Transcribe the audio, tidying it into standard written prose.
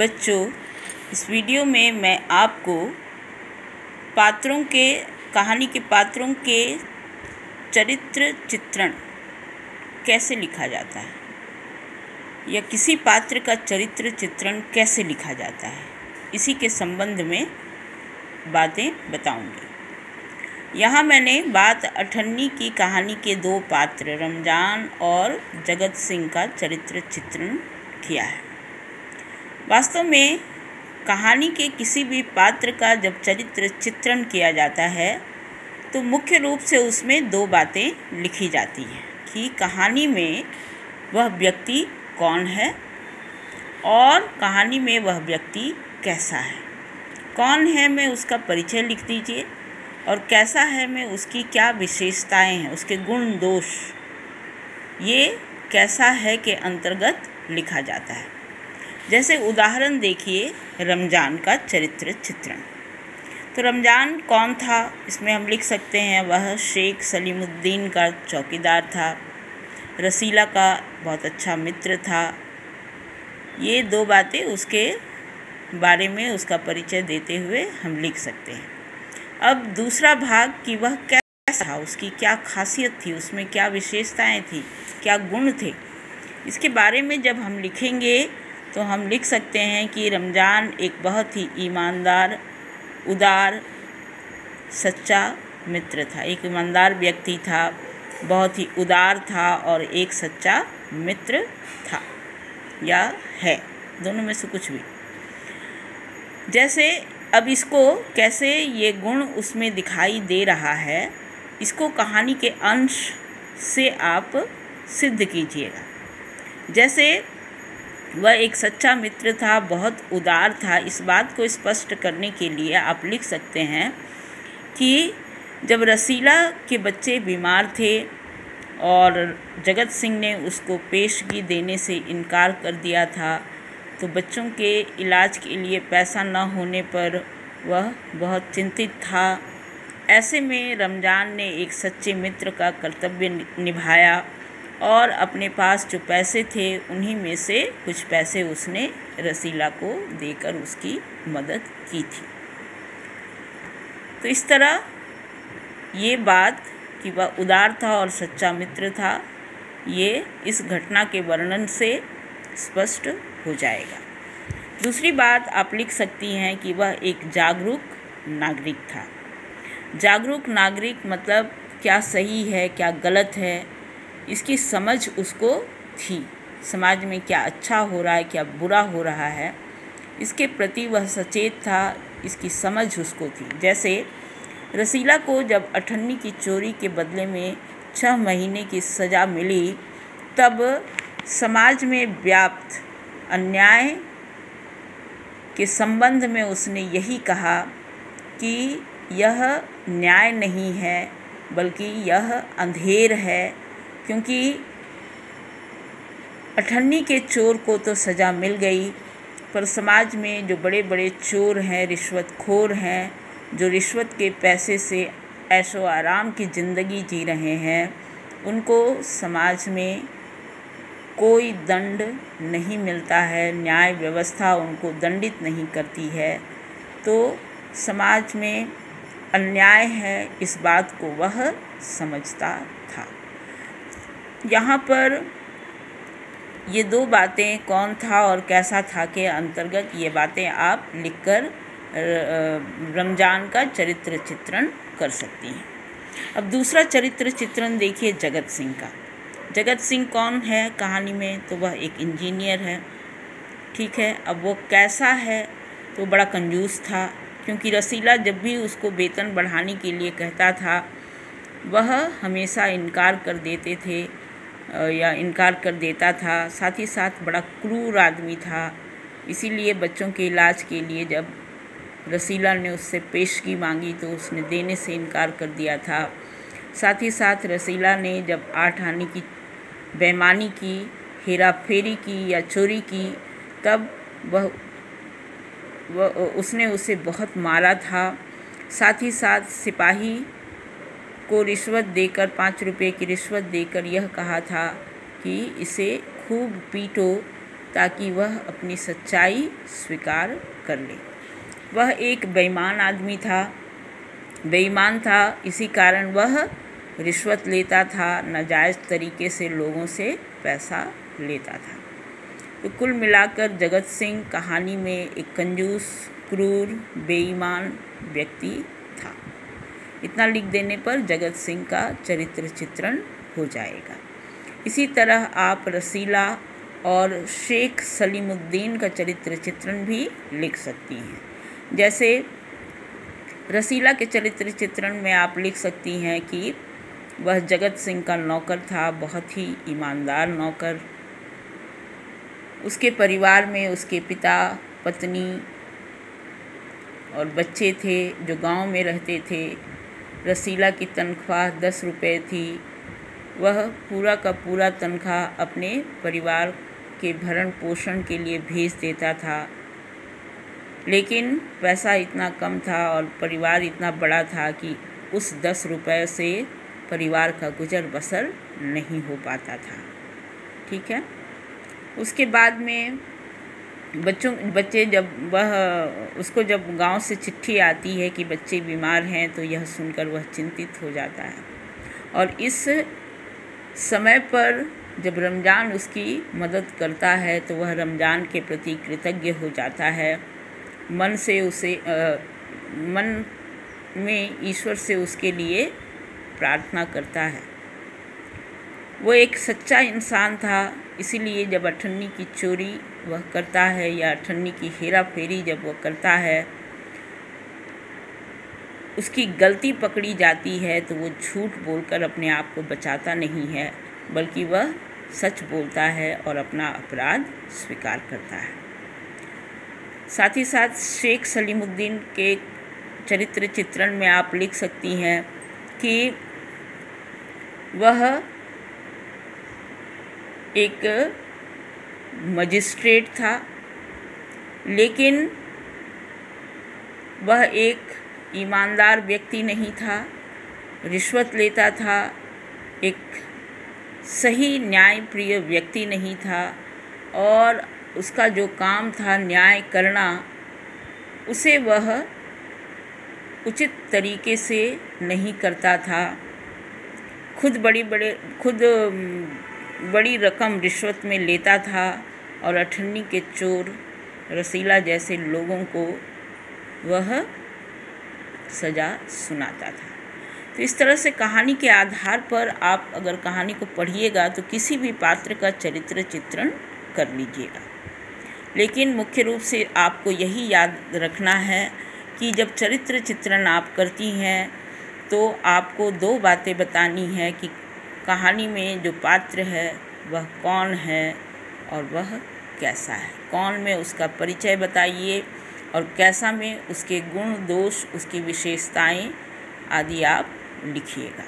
बच्चों, इस वीडियो में मैं आपको कहानी के पात्रों के चरित्र चित्रण कैसे लिखा जाता है या किसी पात्र का चरित्र चित्रण कैसे लिखा जाता है, इसी के संबंध में बातें बताऊंगी। यहाँ मैंने बात अठन्नी की कहानी के दो पात्र रमजान और जगत सिंह का चरित्र चित्रण किया है। वास्तव में कहानी के किसी भी पात्र का जब चरित्र चित्रण किया जाता है तो मुख्य रूप से उसमें दो बातें लिखी जाती हैं कि कहानी में वह व्यक्ति कौन है और कहानी में वह व्यक्ति कैसा है। कौन है में उसका परिचय लिख दीजिए और कैसा है में उसकी क्या विशेषताएं हैं, उसके गुण दोष, ये कैसा है के अंतर्गत लिखा जाता है। जैसे उदाहरण देखिए रमजान का चरित्र चित्रण। तो रमजान कौन था, इसमें हम लिख सकते हैं वह शेख सलीमुद्दीन का चौकीदार था, रसीला का बहुत अच्छा मित्र था। ये दो बातें उसके बारे में उसका परिचय देते हुए हम लिख सकते हैं। अब दूसरा भाग कि वह कैसा था, उसकी क्या खासियत थी, उसमें क्या विशेषताएं थी, क्या गुण थे, इसके बारे में जब हम लिखेंगे तो हम लिख सकते हैं कि रमजान एक बहुत ही ईमानदार, उदार, सच्चा मित्र था। एक ईमानदार व्यक्ति था, बहुत ही उदार था और एक सच्चा मित्र था या है, दोनों में से कुछ भी। जैसे अब इसको कैसे ये गुण उसमें दिखाई दे रहा है, इसको कहानी के अंश से आप सिद्ध कीजिएगा। जैसे वह एक सच्चा मित्र था, बहुत उदार था, इस बात को स्पष्ट करने के लिए आप लिख सकते हैं कि जब रसीला के बच्चे बीमार थे और जगत सिंह ने उसको पेशगी देने से इनकार कर दिया था, तो बच्चों के इलाज के लिए पैसा न होने पर वह बहुत चिंतित था। ऐसे में रमजान ने एक सच्चे मित्र का कर्तव्य निभाया और अपने पास जो पैसे थे उन्हीं में से कुछ पैसे उसने रसीला को देकर उसकी मदद की थी। तो इस तरह ये बात कि वह उदार था और सच्चा मित्र था, ये इस घटना के वर्णन से स्पष्ट हो जाएगा। दूसरी बात आप लिख सकती हैं कि वह एक जागरूक नागरिक था। जागरूक नागरिक मतलब क्या सही है, क्या गलत है, इसकी समझ उसको थी। समाज में क्या अच्छा हो रहा है, क्या बुरा हो रहा है, इसके प्रति वह सचेत था, इसकी समझ उसको थी। जैसे रसीला को जब अठन्नी की चोरी के बदले में 6 महीने की सज़ा मिली, तब समाज में व्याप्त अन्याय के संबंध में उसने यही कहा कि यह न्याय नहीं है बल्कि यह अंधेर है, क्योंकि अठन्नी के चोर को तो सज़ा मिल गई, पर समाज में जो बड़े बड़े चोर हैं, रिश्वतखोर हैं, जो रिश्वत के पैसे से ऐशो आराम की ज़िंदगी जी रहे हैं, उनको समाज में कोई दंड नहीं मिलता है, न्याय व्यवस्था उनको दंडित नहीं करती है। तो समाज में अन्याय है, इस बात को वह समझता था। यहाँ पर ये दो बातें कौन था और कैसा था के अंतर्गत ये बातें आप लिखकर रमजान का चरित्र चित्रण कर सकती हैं। अब दूसरा चरित्र चित्रण देखिए जगत सिंह का। जगत सिंह कौन है कहानी में, तो वह एक इंजीनियर है, ठीक है। अब वो कैसा है, तो बड़ा कंजूस था, क्योंकि रसीला जब भी उसको वेतन बढ़ाने के लिए कहता था वह हमेशा इनकार कर देते थे या इनकार कर देता था। साथ ही साथ बड़ा क्रूर आदमी था, इसीलिए बच्चों के इलाज के लिए जब रसीला ने उससे पेशगी मांगी तो उसने देने से इनकार कर दिया था। साथ ही साथ रसीला ने जब 8 आने की बेईमानी की, हेरा फेरी की या चोरी की, तब उसने उसे बहुत मारा था। साथ ही साथ सिपाही को रिश्वत देकर 5 रुपये की रिश्वत देकर यह कहा था कि इसे खूब पीटो ताकि वह अपनी सच्चाई स्वीकार कर ले। वह एक बेईमान था, इसी कारण वह रिश्वत लेता था, नाजायज़ तरीके से लोगों से पैसा लेता था। तो कुल मिलाकर जगत सिंह कहानी में एक कंजूस, क्रूर, बेईमान व्यक्ति था। इतना लिख देने पर जगत सिंह का चरित्र चित्रण हो जाएगा। इसी तरह आप रसीला और शेख सलीमुद्दीन का चरित्र चित्रण भी लिख सकती हैं। जैसे रसीला के चरित्र चित्रण में आप लिख सकती हैं कि वह जगत सिंह का नौकर था, बहुत ही ईमानदार नौकर। उसके परिवार में उसके पिता, पत्नी और बच्चे थे जो गांव में रहते थे। रसीला की तनख्वाह 10 रुपये थी। वह पूरा का पूरा तनख्वाह अपने परिवार के भरण पोषण के लिए भेज देता था, लेकिन पैसा इतना कम था और परिवार इतना बड़ा था कि उस 10 रुपये से परिवार का गुजर बसर नहीं हो पाता था। ठीक है। उसके बाद में बच्चे जब उसको जब गांव से चिट्ठी आती है कि बच्चे बीमार हैं, तो यह सुनकर वह चिंतित हो जाता है। और इस समय पर जब रमज़ान उसकी मदद करता है तो वह रमज़ान के प्रति कृतज्ञ हो जाता है। मन में ईश्वर से उसके लिए प्रार्थना करता है। वो एक सच्चा इंसान था, इसीलिए जब अठन्नी की चोरी वह करता है या अठन्नी की हेरा फेरी जब वह करता है, उसकी गलती पकड़ी जाती है तो वो झूठ बोलकर अपने आप को बचाता नहीं है, बल्कि वह सच बोलता है और अपना अपराध स्वीकार करता है। साथ ही साथ शेख सलीमुद्दीन के चरित्र चित्रण में आप लिख सकती हैं कि वह एक मजिस्ट्रेट था, लेकिन वह एक ईमानदार व्यक्ति नहीं था, रिश्वत लेता था, एक सही न्यायप्रिय व्यक्ति नहीं था और उसका जो काम था न्याय करना, उसे वह उचित तरीके से नहीं करता था। खुद बड़ी रकम रिश्वत में लेता था और अठन्नी के चोर रसीला जैसे लोगों को वह सज़ा सुनाता था। तो इस तरह से कहानी के आधार पर आप अगर कहानी को पढ़िएगा तो किसी भी पात्र का चरित्र चित्रण कर लीजिएगा। लेकिन मुख्य रूप से आपको यही याद रखना है कि जब चरित्र चित्रण आप करती हैं तो आपको 2 बातें बतानी है कि कहानी में जो पात्र है वह कौन है और वह कैसा है। कौन में उसका परिचय बताइए और कैसा में उसके गुण, दोष, उसकी विशेषताएं आदि आप लिखिएगा।